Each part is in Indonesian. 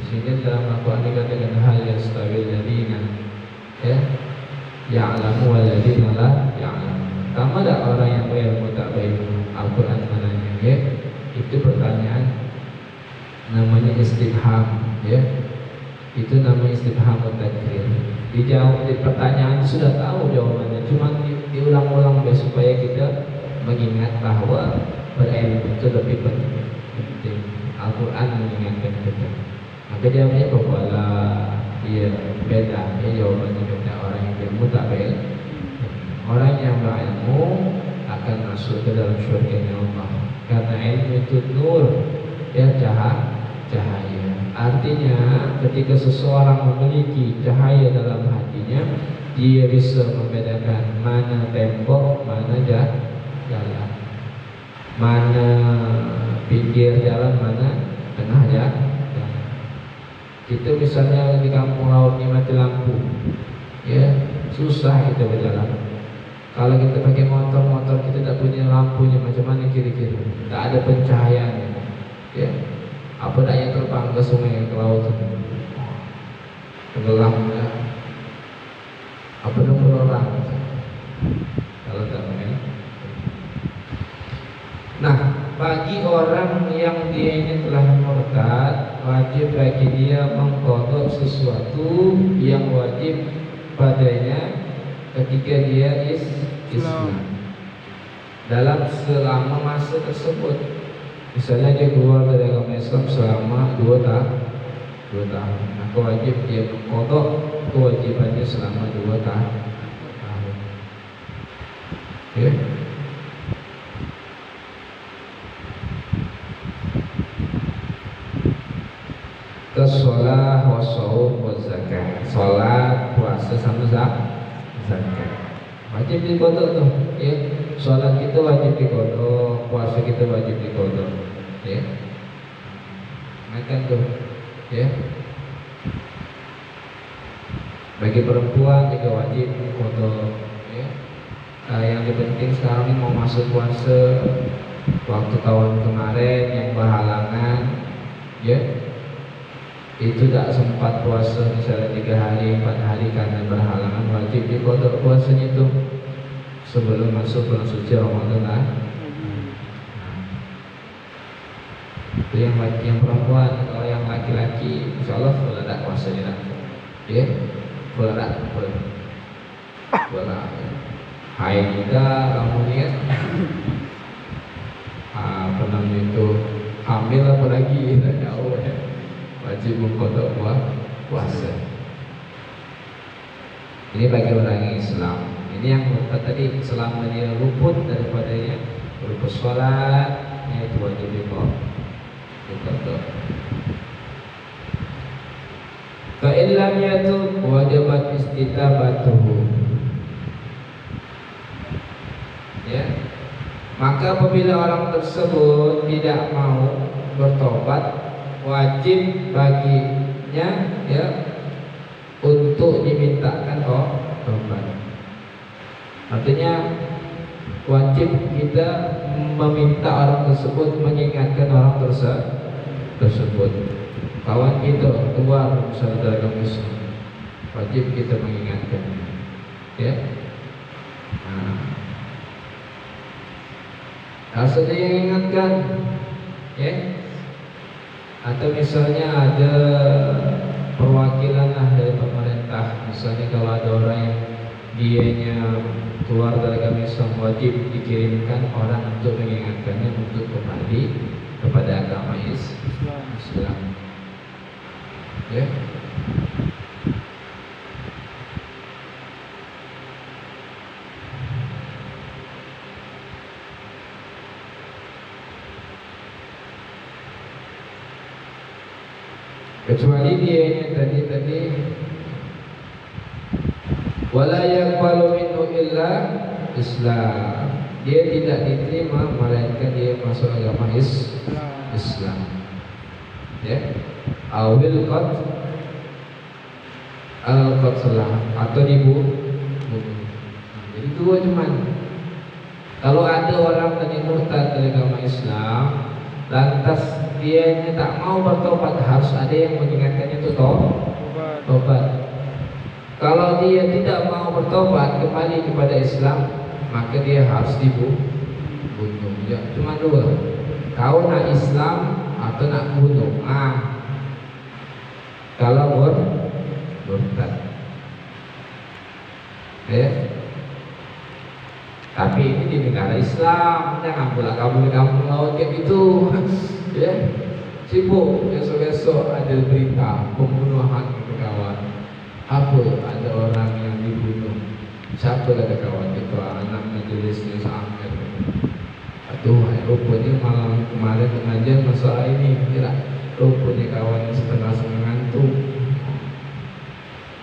Sehingga dalam Al-Quran dikatakan hal yastawil ladina ya ya'lamu wal ladina la ya'lamu. Sama tak orang yang berilmu tak berilmu? Al-Quran menanya ya. Itu pertanyaan namanya istifham ya. Itu namanya istifham takrir. Dijawab di pertanyaan sudah tahu jawabannya, cuma diulang-ulang supaya kita mengingat bahwa berilmu itu lebih penting. Al-Quran mengingatkan kita. Maka jawabnya bahwa dia beda, ya jawabannya beda. Orang yang berilmu tak berilmu. Orang yang berilmu akan masuk ke dalam syurga Allah. Karena ilmu itu nur, ya cahaya. Artinya ketika seseorang memiliki cahaya dalam hatinya, dia bisa membedakan mana tembok, mana jalan, mana pinggir jalan, mana tengah jalan. Kita misalnya di kampung laut ini mati lampu, ya susah kita berjalan. Kalau kita pakai motor kita tak punya lampunya, macam mana kira-kira? Tak ada pencahayaannya, ya. Apa daya terbang ke sungai, ke laut, tenggelam ya. Apa dong orang kalau tak main. Nah, bagi orang yang dia ini telah murtad, wajib bagi dia mengqadha sesuatu yang wajib padanya ketika dia Islam dalam selama masa tersebut. Misalnya dia keluar dari agama Islam selama 2 tahun, maka wajib dia mengqadha kewajibannya selama 2 tahun. Okay. Sholat, wassaum, wazakat. Sholat, puasa sama zakat wajib diqadha tuh, ya. Sholat kita wajib diqadha, puasa kita wajib diqadha, ya. Makan tuh, ya. Bagi perempuan juga wajib diqadha, ya. Yang penting sekarang ini mau masuk puasa, waktu tahun kemarin yang berhalangan, ya. Itu tak sempat puasa misalnya 3 hari 4 hari karena berhalangan, wajib diqadha puasanya itu sebelum masuk bulan suci Ramadan lah. Itu yang perempuan. Kalau yang laki-laki insyaallah boleh tak puasanya lah, ya boleh tak boleh hai juga kamu lihat apa namanya itu hamil apalagi tak jauh ya. Wajib mengqadha puasa. Ini bagi orang yang Islam. Ini yang tadi selama dia luput daripadanya berupa sholat, itu wajib diqadha. Fa in lam yatub wajibat istitabatuhu. Ya. Maka apabila orang tersebut tidak mau bertobat, wajib baginya ya untuk dimintakan tobat. Artinya wajib kita meminta orang tersebut, mengingatkan orang tersebut. Kawan kita keluar misalnya dari agama Islam, wajib kita mengingatkan, ya. Asal dia ingatkan, ya. Atau misalnya ada perwakilan dari pemerintah, misalnya kalau ada orang yang dianya keluar dari agama Islam, wajib dikirimkan orang untuk mengingatkannya untuk kembali kepada agama Islam. Ya. Kecuali dia tadi wala yaqbalu minhu illa Islam, dia tidak diterima melainkan dia masuk agama Islam, ya. Awil qatlah atau dibunuh. Jadi 2 cuman. Kalau ada orang tadi murtad dari agama Islam, lantas dia tak mau bertobat, harus ada yang mengingatkannya itu tobat. Kalau dia tidak mau bertobat kembali kepada Islam, maka dia harus dibunuh. Ya, cuma dua. Kau nak Islam atau nak bunuh. Kalau murtad. Ya. Tapi ini di negara Islam, jangan pula kamu di kampung laut kayak gitu. Ya, sibuk besok-besok ada berita pembunuhan kawan. Apa ada orang yang dibunuh? Siapa kata kawan? Ketua anak majelis Nusa Ampir. Aduh, rupanya malam kemarin pengajian masalah ini. Kira rupanya kawan setengah ngantuk.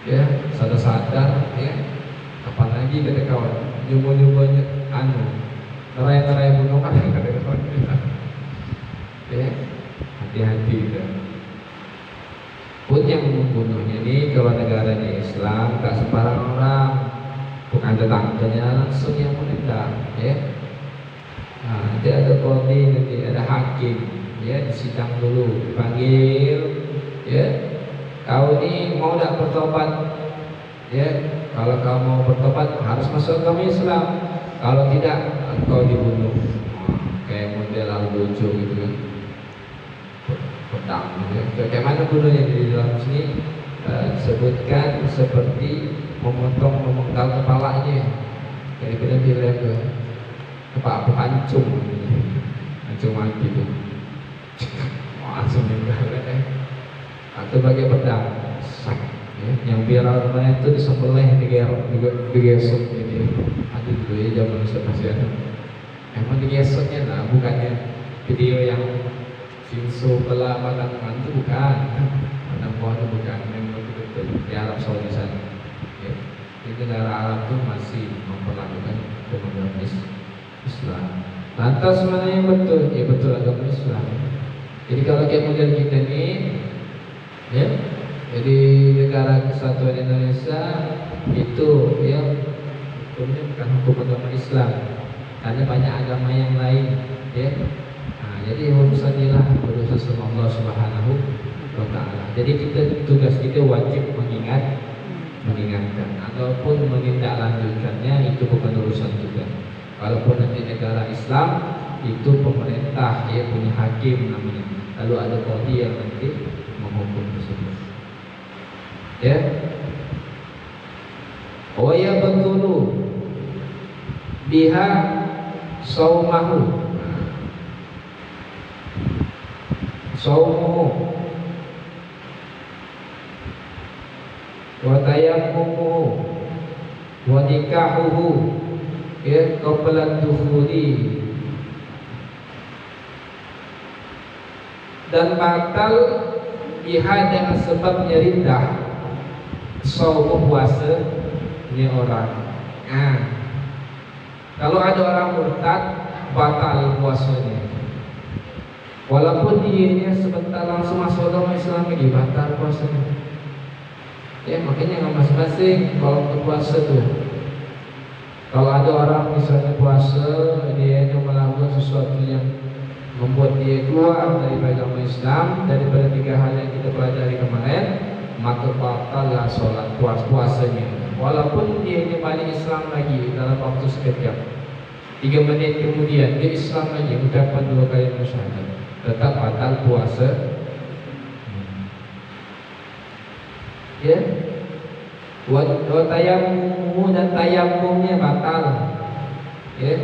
Ya, sadar-sadar. Ya, kapan lagi kata kawan? Nyoba-nyobanya nerai bunuh kan kata kawan. Ya, hati-hati dah. Pun yang membunuhnya ini kalau negaranya Islam tak sembarang orang, bukan tetangganya langsung yang menendang, ya. Nanti ada kodi, nanti ada hakim, ya, disidang dulu, dipanggil, ya. Kau ini mau tak bertobat, ya. Kalau kau mau bertobat harus masuk agama Islam. Kalau tidak, kau dibunuh. Kayak model Al-Bojo gitu kan. Pedang gitu. Bagaimana bunuhnya di dalam sini disebutkan seperti memenggal kepalanya. Jadi kita bilang ke kepala pancung mati itu. Langsung meninggal. Atau pakai pedang. Ya, yang viral kemarin itu disembelih digesek gitu. Ada dulu ya zaman Indonesia. Emang digeseknya lah, bukannya video yang Sinso belah batang itu bukan, batang pohon itu bukan, memang betul di Arab Saudi sana. Ya. Di negara Arab itu masih memperlakukan agama Islam. Lantas mana yang betul? Ya betul agama Islam. Jadi kalau kayak model kita ini, ya, jadi negara kesatuan Indonesia itu ya hukumnya bukan hukum agama Islam, ada banyak agama yang lain, ya. Jadi urusan inilah urusan sama Allah Subhanahu wa Ta'ala. Jadi tugas kita wajib mengingatkan ataupun menindaklanjutkannya, itu bukan urusan kita. Walaupun nanti negara Islam itu pemerintah, ya, punya hakim namanya. Lalu ada qadhi yang nanti menghukum tersebut. Ya. Wa yabtulu biha saumahu. Saumuhu wa tayammuhu wa nikahuhu, ya, qabla dukhuli, dan batal jihad dengan sebabnya riddah. Saum puasa ini orang. Kalau ada orang murtad, batal puasanya. Walaupun dia sebentar langsung masuk agama Islam lagi, batal puasanya. Ya, makanya nggak masing-masing kalau berpuasa tuh. Kalau ada orang misalnya puasa, dia melakukan sesuatu yang membuat dia keluar dari agama Islam, daripada 3 hal yang kita pelajari kemarin, maka batallah sholat puasanya. Walaupun dia balik Islam lagi dalam waktu sekejap, 3 menit kemudian dia Islam lagi, ucapan 2 kali syahadat, tetap batal puasa. Ya, wa tayammum, dan tayammumnya batal. Ya.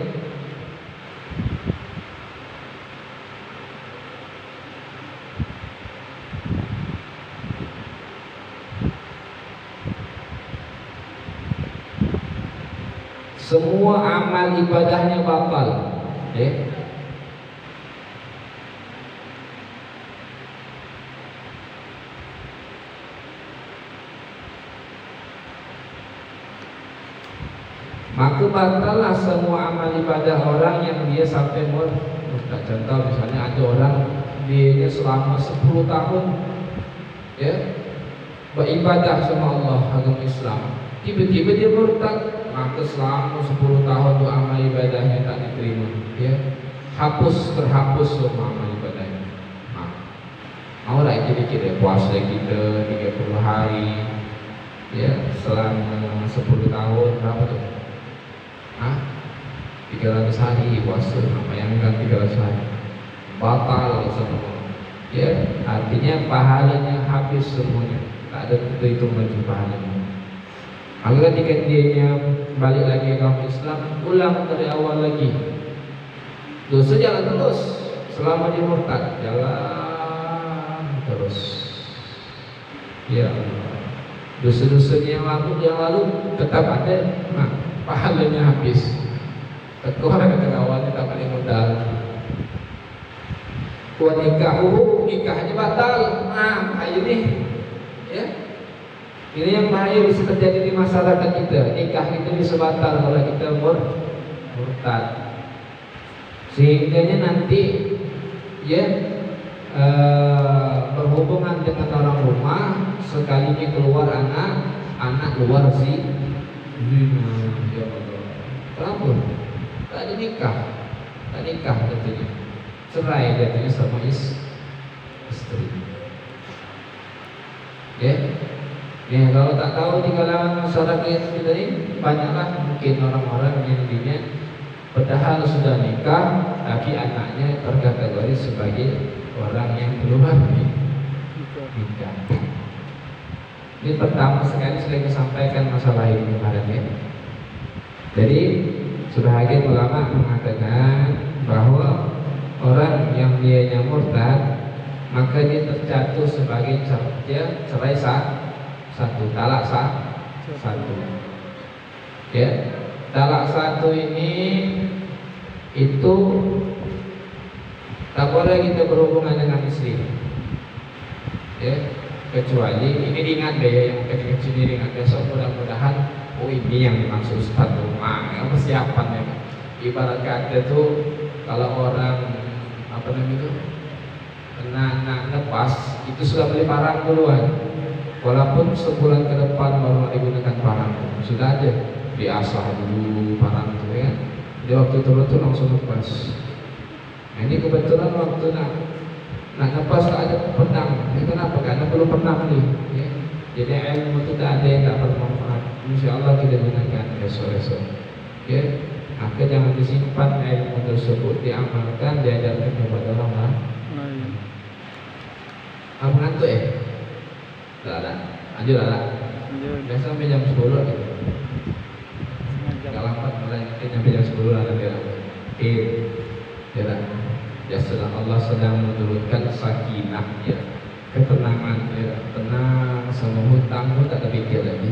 Semua amal ibadahnya batal. Ya. Maka batallah semua amal ibadah orang yang dia sampai murtad. Contoh misalnya ada orang dia selama 10 tahun, ya, beribadah sama Allah agama Islam, tiba-tiba dia murtad, maka selama 10 tahun itu amal ibadahnya tak diterima, ya, terhapus semua amal ibadahnya. dikit-dikit ya, puasa kita 30 hari ya selama 10 tahun berapa tuh? 300 hari puasa, bayangkan 300 hari batal semua ya, artinya pahalanya habis semuanya, tak ada hitung lagi pahalanya. Maka ketika dia balik lagi ke Islam, ulang dari awal lagi, dosa jalan terus selama dia murtad, jalan terus ya, dosa-dosanya yang lalu tetap ada, pahalanya habis. Tapi orang dari awalnya tak paling modal, nikahnya batal, ini ya, ini yang bahaya bisa terjadi di masyarakat kita. Nikah itu bisa batal kalau kita murtad, sehingga nanti ya berhubungan dengan orang rumah, sekalinya keluar anak keluar zina. Ya Allah, kenapa? Tak ada nikah katanya, cerai katanya sama istri. Ya, kalau tak tahu di kalangan masyarakat kita ini banyaklah mungkin orang-orang yang dirinya padahal sudah nikah tapi anaknya terkategori sebagai orang yang belum nikah. Ini pertama sekali saya sampaikan masalah ini kemarin ya. Jadi sebagian ulama mengatakan bahwa orang yang dia murtad maka dia terjatuh sebagai cerai satu, talak satu. Ya, talak satu ini itu tak boleh kita berhubungan dengan istri. Ya, kecuali ini diingat deh ya, yang kecil-kecil ini diingat besok mudah-mudahan. Oh ini yang dimaksud Ustaz rumah, persiapan ya. Ibarat kata tuh kalau orang kena lepas itu sudah beli barang duluan, walaupun sebulan ke depan baru digunakan barang, sudah ada diasah dulu barang itu ya. Dia waktu turun tuh langsung lepas. Nah, ini kebetulan waktu nak lepas tak ada pedang. Ini kenapa? Karena belum pernah beli. Ya. Jadi ilmu itu tak ada yang tak bermanfaat. Insya Allah kita gunakan esok-esok. Ya. Maka jangan disimpan ilmu tersebut, diamalkan, diajarkan kepada orang lain. Apa ngantuk ya? Tak ada. Lanjut lah. Biasa sampai jam 10 gitu. Gak lambat mulai sampai jam 10 lah nanti lah. Ya sedang Allah sedang menurunkan sakinah ya, ketenangan ya, tenang, semua hutang pun tak terpikir lagi.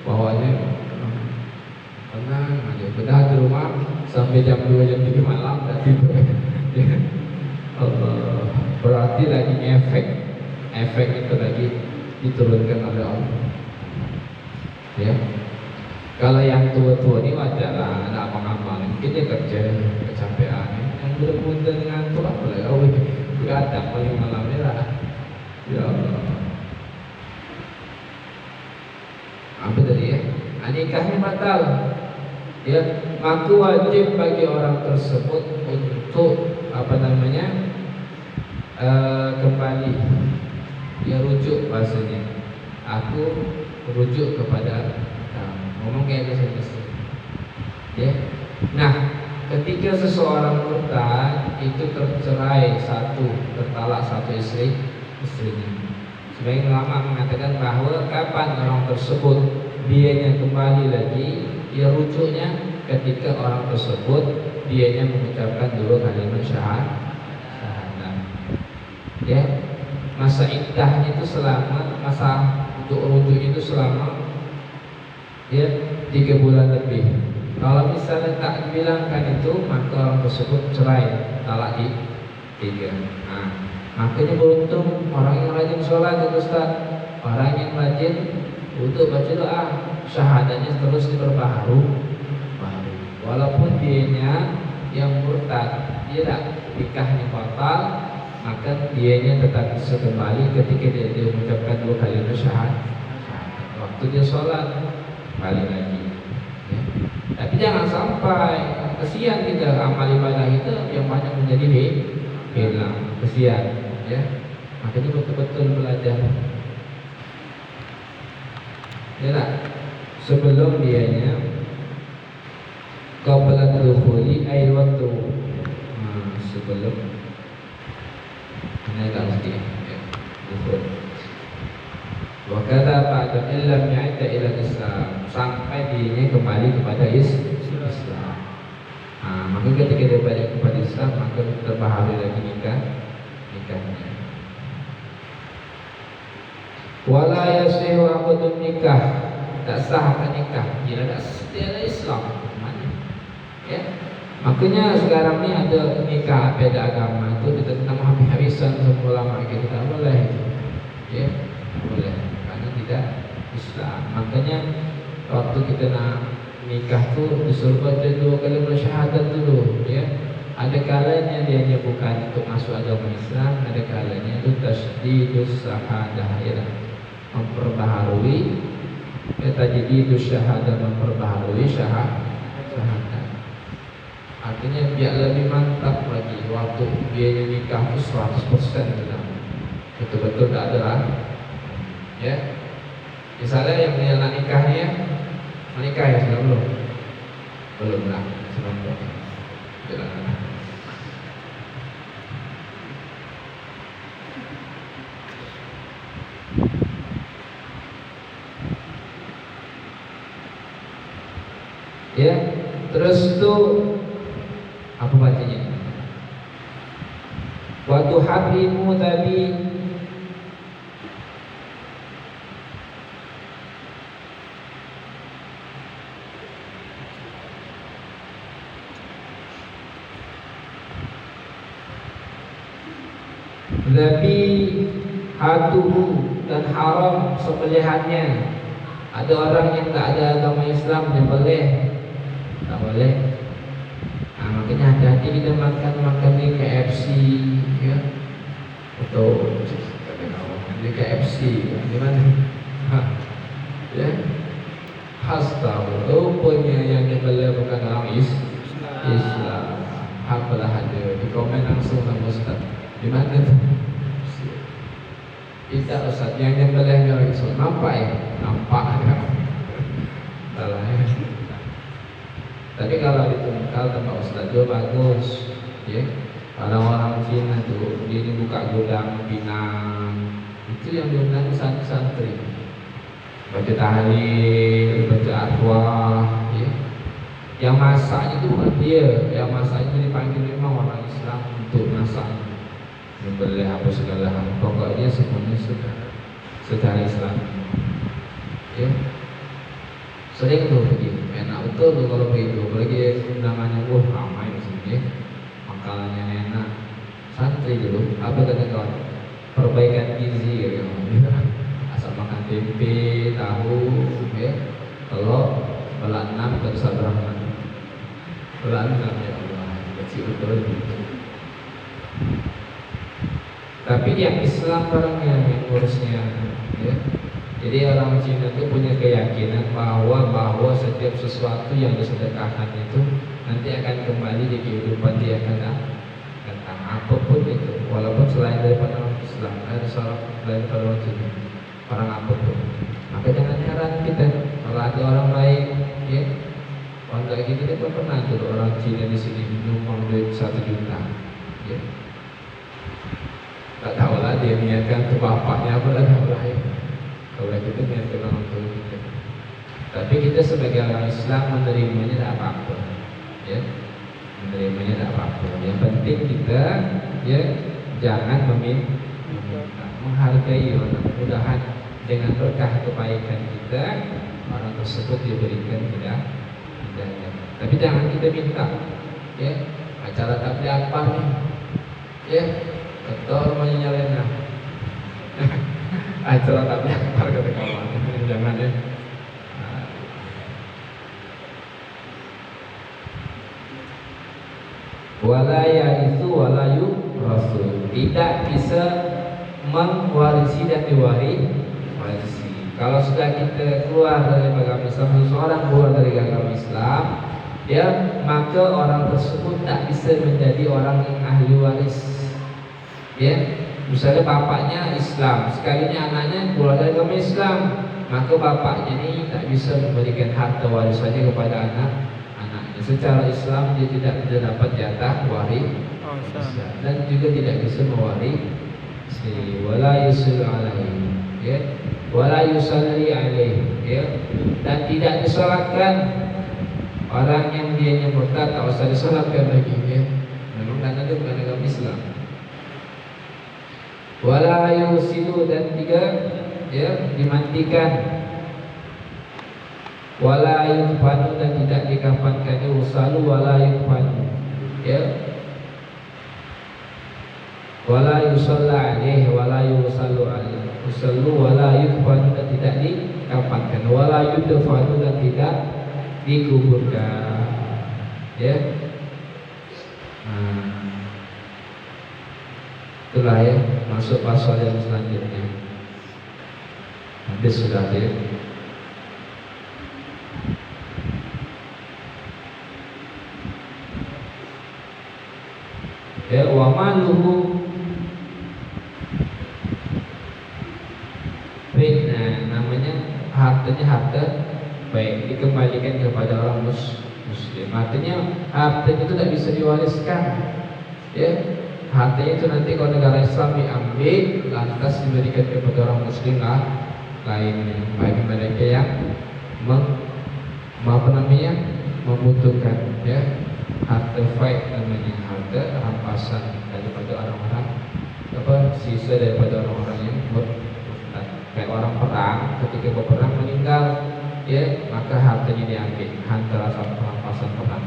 Bawahnya tenang aja. Bedah di rumah sampai jam 2 jam 3 malam tak tidur. Ya. Allah, berarti lagi efek itu lagi diturunkan oleh Allah. Ya. Kalau yang tua-tua ini wajar lah, ada apa-apa, mungkin dia kerja kecapean. Yang muda-muda dengan tua boleh, begadang paling malam merah. Ya Allah. Apa tadi ya? Nikahnya batal. Ya, maka wajib bagi orang tersebut untuk kembali. Dia rujuk bahasanya. Aku rujuk kepada ngomong kayak gitu. Ya. Nah, ketika seseorang murtad itu tercerai satu, tertalak satu istrinya. Sebagian ulama mengatakan bahwa kapan orang tersebut dianya kembali lagi, dia rujuknya ketika orang tersebut dianya mengucapkan dulu kalimat syahadah. Ya. Masa iddahnya itu masa untuk rujuk itu selama ya 3 bulan lebih. Kalau misalnya tak dibilangkan itu, maka orang tersebut cerai, talak di 3. Nah, makanya beruntung orang yang rajin sholat itu Ustaz, orang yang rajin untuk baca doa, syahadanya terus diperbaharui. Walaupun dianya yang murtad, dia tak nikahnya batal, maka dianya tetap bisa kembali ketika dia mengucapkan 2 kalimat syahadat. Waktu dia sholat balik lagi ya. Tapi jangan sampai kesian kita amal ibadah itu yang banyak menjadi hilang, kesian ya. Makanya betul-betul belajar. Ya tak? Sebelum dianya qabla dukhuli ay waktu. Sebelum ini agak mesti ya. Dukhul. Wa kata ba'da illam ya'ta ila Islam, sampai dianya kembali kepada Islam. Maka ketika dia balik kepada Islam, maka terbaharui lagi nikahnya. Wala yasihu aqdun nikah, tak sah nikah jika tak setia Islam. Ya. Makanya sekarang ni ada nikah beda agama itu ditentang habis-habisan semua ulama kita, tak boleh itu. Ya, tak boleh karena tidak Islam. Makanya waktu kita nak nikah tu disuruh baca 2 kali bersyahadat dulu, ya. Ada kalanya dia bukan untuk masuk agama Islam, ada kalanya itu tasdidus syahadah, ya. Memperbaharui tajdidus syahadah, memperbaharui syahadah. Artinya biar lebih mantap lagi waktu dia nikah itu 100% betul-betul tak ada lah. Ya. Misalnya yang nak nikah ni menikah ya sudah belum? Belum lah, belum. Ya, terus tu apa bacanya? Wa tuharrimu tadi hatuhu, dan haram sembelihannya. Ada orang yang tak ada agama Islam dia boleh, tak boleh. Makanya hati-hati kita makan di KFC, ya, atau di KFC di mana? Ya, khas tahu. Rupanya yang dia bukan orang Islam. Apalah ada di komen langsung sama Ustaz. Di mana tu? Tidak Ustaz, yang nyembelihnya orang Islam. Nampak ya? Nampak ya? Salah ya. Tapi kalau ditungkal tempat Ustaz itu bagus, ya. Orang-orang Cina tu dia ni buka gudang pinang, itu yang diundang santri. Baca tahlil, baca arwah, ya. Yang masaknya itu bukan dia, yang masaknya dipanggil memang orang Islam untuk masak, membeli apa segala hal. Pokoknya semuanya secara Islam, ya. Sering tuh begitu, enak betul tuh kalau begitu. Apalagi undangannya ramai di sini, makanannya enak. Santri dulu, apa kata kawan? Perbaikan gizi, ya. Asal makan tempe, tahu, ya. Kalau belah 6 terus berapa? Belah 6 ya Allah, kecil betul gitu. Tapi yang Islam orangnya yang ngurusnya, ya. Jadi orang Cina itu punya keyakinan bahwa setiap sesuatu yang disedekahkan itu nanti akan kembali di kehidupan dia akan datang, apapun itu, walaupun selain daripada orang Islam, selain daripada orang Cina, orang apapun. Maka jangan heran kita kalau ada orang lain, ya, orang kayak gitu kita pernah tuh orang Cina di sini nyumbang duit 1 juta, ya. Tak tahu lah dia niatkan ke bapaknya apa lah, tahu lah ya. Kalau kita niatkan orang tua kita. Tapi kita sebagai orang Islam menerimanya tak apa-apa, ya. Menerimanya tak apa-apa. Yang penting kita, ya, jangan meminta, menghargai orang. Mudah-mudahan dengan berkah kebaikan kita orang tersebut diberikan hidayah. Tapi jangan kita minta, ya. Acara tabligh apa nih, ya, ketor menyalena. Acara tabligh apa kata kawan, jangan ya. Wala yaitu wala rasul, tidak bisa mewarisi dan diwarisi. Kalau sudah kita keluar dari agama Islam, seseorang keluar dari agama Islam, ya, maka orang tersebut tak bisa menjadi orang yang ahli waris, ya. Misalnya bapaknya Islam, sekalinya anaknya keluar dari agama Islam, maka bapaknya ini tak bisa memberikan harta warisannya kepada anak-anaknya. Secara Islam dia tidak dapat jatah waris dan juga tidak bisa mewarisi. Wala yusalli alaihi, ya, wala yusalli alaihi, ya, dan tidak disolatkan orang yang dia murtad, tak usah disolatkan lagi, ya. Memang karena dia bukan agama Islam. Wala yusilu, dan tiga, ya, dimandikan. Wala yufanu, dan tidak dikafankan. Usalu wala yufanu, ya. Wala yusalla alaihi wala yusallu alaihi. Usallu wala yufanu, dan tidak dikafankan. Wala yudfanu, dan tidak dikuburkan, ya. Itulah, ya, masuk pasal yang selanjutnya. Habis sudah, ya. Ya, wa maluhu, namanya hartanya harta baik dikembalikan kepada orang muslim. Artinya hartanya itu tidak bisa diwariskan, ya. Hartanya itu nanti kalau negara Islam diambil, lantas diberikan kepada orang muslim lainnya, bagi mereka yang membutuhkan, ya. Harta fight namanya, harta rampasan daripada orang-orang, sisa daripada orang-orang yang murtad. Kayak orang perang, ketika berperang meninggal, ya, maka hartanya diambil, harta rampasan perang.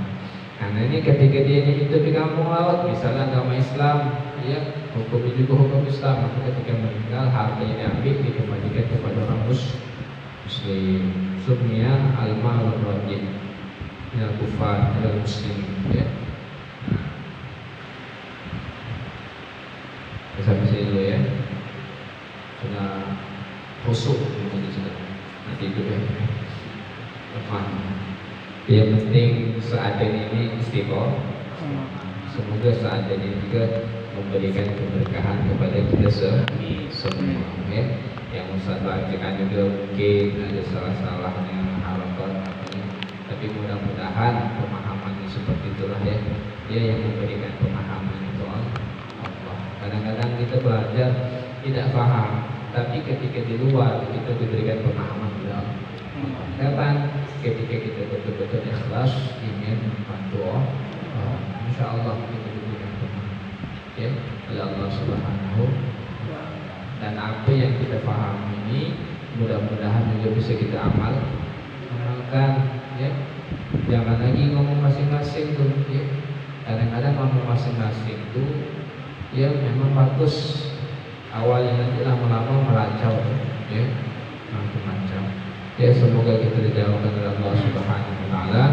Karena ini ketika dia hidup di kampung laut, misalnya agama Islam, ya, hukumnya juga hukum Islam, maka ketika meninggal hartanya diambil, dikembalikan kepada orang muslim. Sumnya al-mal rajih ya kufar ila muslim, ya. Sampai sini dulu, ya. Sudah khusuk sudah. Nanti itu, ya. Yang penting seadanya ini istiqomah. Semoga seadanya juga memberikan keberkahan kepada kita semua, ya. Yang Ustaz bacakan juga mungkin ada salah-salahnya, harapan, tapi mudah-mudahan pemahamannya seperti itulah, ya. Dia yang memberikan pemahaman itu Allah. Kadang-kadang kita belajar tidak paham, tapi ketika di luar kita diberikan pemahaman oleh Allah. Kapan? Ketika kita betul-betul ikhlas ingin membantu Allah, insya Allah kita diberikan pemahaman, ya, oleh Allah Subhanahu. Dan apa yang kita paham ini mudah-mudahan juga bisa kita amalkan, ya. Jangan lagi ngomong masing-masing tuh, ya. Kadang-kadang ngomong masing-masing tuh, ya, memang bagus awalnya, nanti lama-lama meracau, ya, macam-macam. Ya, semoga kita dijauhkan oleh Allah Subhanahu wa taala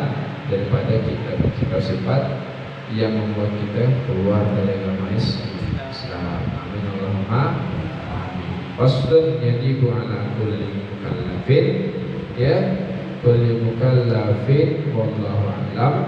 daripada kita sifat-sifat yang membuat kita keluar dari agama Islam. Amin Allahumma amin. Faslun yajibu ala kulli mukallafin, ya, kulli mukallafin wallahu a'lam.